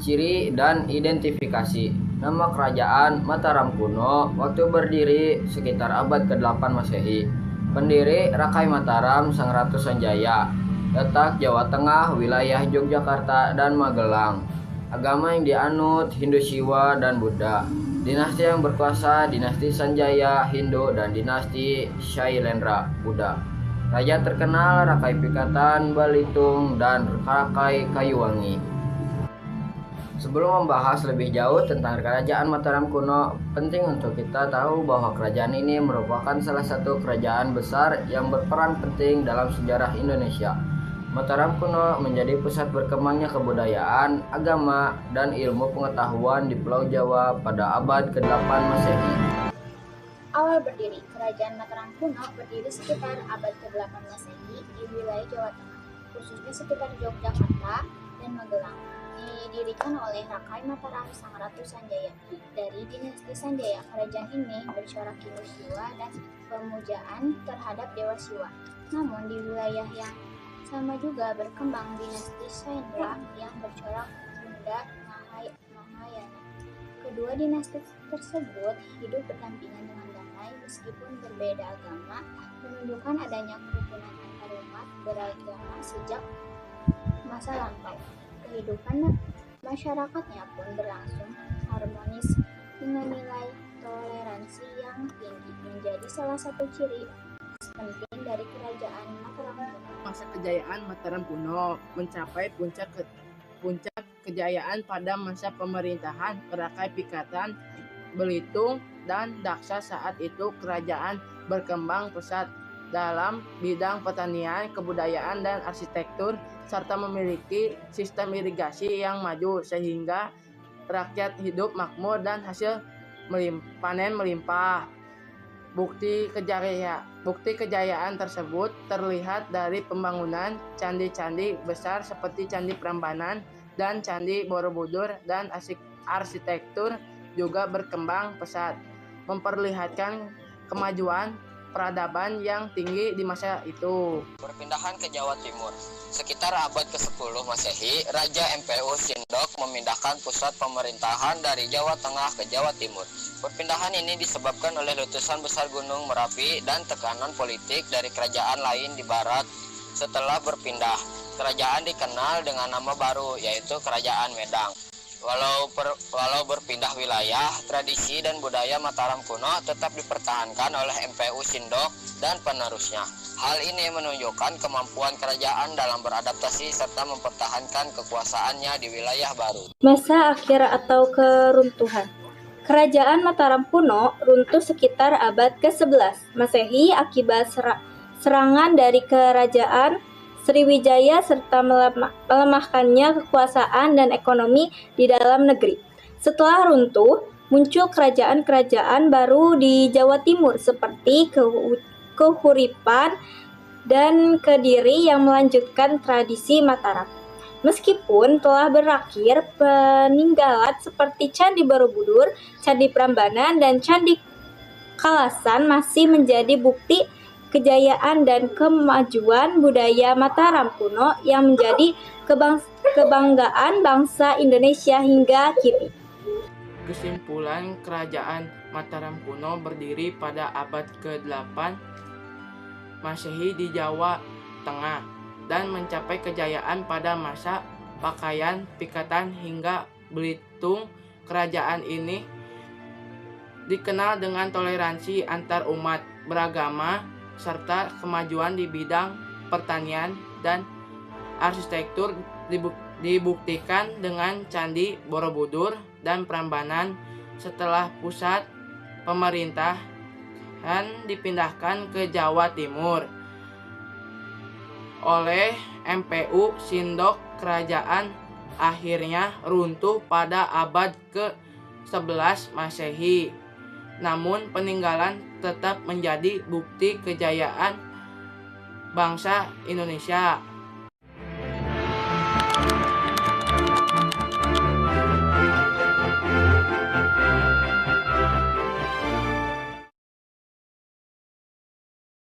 Ciri dan identifikasi. Nama kerajaan Mataram kuno waktu berdiri sekitar abad ke-8 Masehi. Pendiri Rakai Mataram Sang Ratu Sanjaya. Letak Jawa Tengah, wilayah Yogyakarta dan Magelang. Agama yang dianut Hindu Siwa dan Buddha. Dinasti yang berkuasa dinasti Sanjaya Hindu dan dinasti Shailendra Buddha. Raja terkenal Rakai Pikatan Balitung dan Rakai Kayuwangi. Sebelum membahas lebih jauh tentang kerajaan Mataram kuno, penting untuk kita tahu bahwa kerajaan ini merupakan salah satu kerajaan besar yang berperan penting dalam sejarah Indonesia. Mataram kuno menjadi pusat berkembangnya kebudayaan, agama, dan ilmu pengetahuan di Pulau Jawa pada abad ke-8 Masehi. Awal berdiri, Kerajaan Mataram kuno berdiri sekitar abad ke-8 Masehi di wilayah Jawa Tengah, khususnya sekitar Yogyakarta dan Magelang. Didirikan oleh Rakai Mataram Sang Ratu Sanjaya. Dari dinasti Sanjaya, kerajaan ini bercorak Hindu Siwa dan pemujaan terhadap Dewa Siwa. Namun di wilayah yang sama juga berkembang dinasti Shailendra yang bercorak Bunda Mahayana. Kedua dinasti tersebut hidup berdampingan dengan damai meskipun berbeda agama, menunjukkan adanya kerukunan antarumat beragama sejak masa lampau. Kehidupan masyarakatnya pun berlangsung harmonis dengan nilai toleransi yang tinggi, menjadi salah satu ciri penting dari kerajaan Mataram kuno. Masa kejayaan Mataram kuno mencapai puncak kejayaan pada masa pemerintahan Rakai Pikatan Belitung dan Daksa. Saat itu kerajaan berkembang pesat dalam bidang pertanian, kebudayaan, dan arsitektur, serta memiliki sistem irigasi yang maju sehingga rakyat hidup makmur dan hasil panen melimpah. Bukti kejayaan tersebut terlihat dari pembangunan candi-candi besar seperti Candi Prambanan dan Candi Borobudur, dan arsitektur juga berkembang pesat, memperlihatkan kemajuan peradaban yang tinggi di masa itu. Perpindahan ke Jawa Timur. Sekitar abad ke-10 Masehi, Raja MPU Sindok memindahkan pusat pemerintahan dari Jawa Tengah ke Jawa Timur. Perpindahan ini disebabkan oleh letusan besar Gunung Merapi dan tekanan politik dari kerajaan lain di barat. Setelah berpindah, kerajaan dikenal dengan nama baru, yaitu Kerajaan Medang. Walau berpindah wilayah, tradisi dan budaya Mataram kuno tetap dipertahankan oleh MPU Sindok dan penerusnya. Hal ini menunjukkan kemampuan kerajaan dalam beradaptasi serta mempertahankan kekuasaannya di wilayah baru. Masa akhir atau keruntuhan. Kerajaan Mataram kuno runtuh sekitar abad ke-11 Masehi akibat serangan dari kerajaan Sriwijaya serta melemahkannya kekuasaan dan ekonomi di dalam negeri. Setelah runtuh, muncul kerajaan-kerajaan baru di Jawa Timur seperti Kahuripan dan Kediri yang melanjutkan tradisi Mataram. Meskipun telah berakhir, peninggalan seperti Candi Borobudur, Candi Prambanan, dan Candi Kalasan masih menjadi bukti kejayaan dan kemajuan budaya Mataram kuno yang menjadi kebanggaan bangsa Indonesia hingga kini. Kesimpulan, kerajaan Mataram kuno berdiri pada abad ke-8 Masehi di Jawa Tengah dan mencapai kejayaan pada masa Pakaian Pikatan hingga Belitung. Kerajaan ini dikenal dengan toleransi antar umat beragama serta kemajuan di bidang pertanian dan arsitektur, dibuktikan dengan Candi Borobudur dan Prambanan. Setelah pusat pemerintahan dipindahkan ke Jawa Timur oleh MPU Sindok, kerajaan akhirnya runtuh pada abad ke-11 Masehi. Namun peninggalan tetap menjadi bukti kejayaan bangsa Indonesia.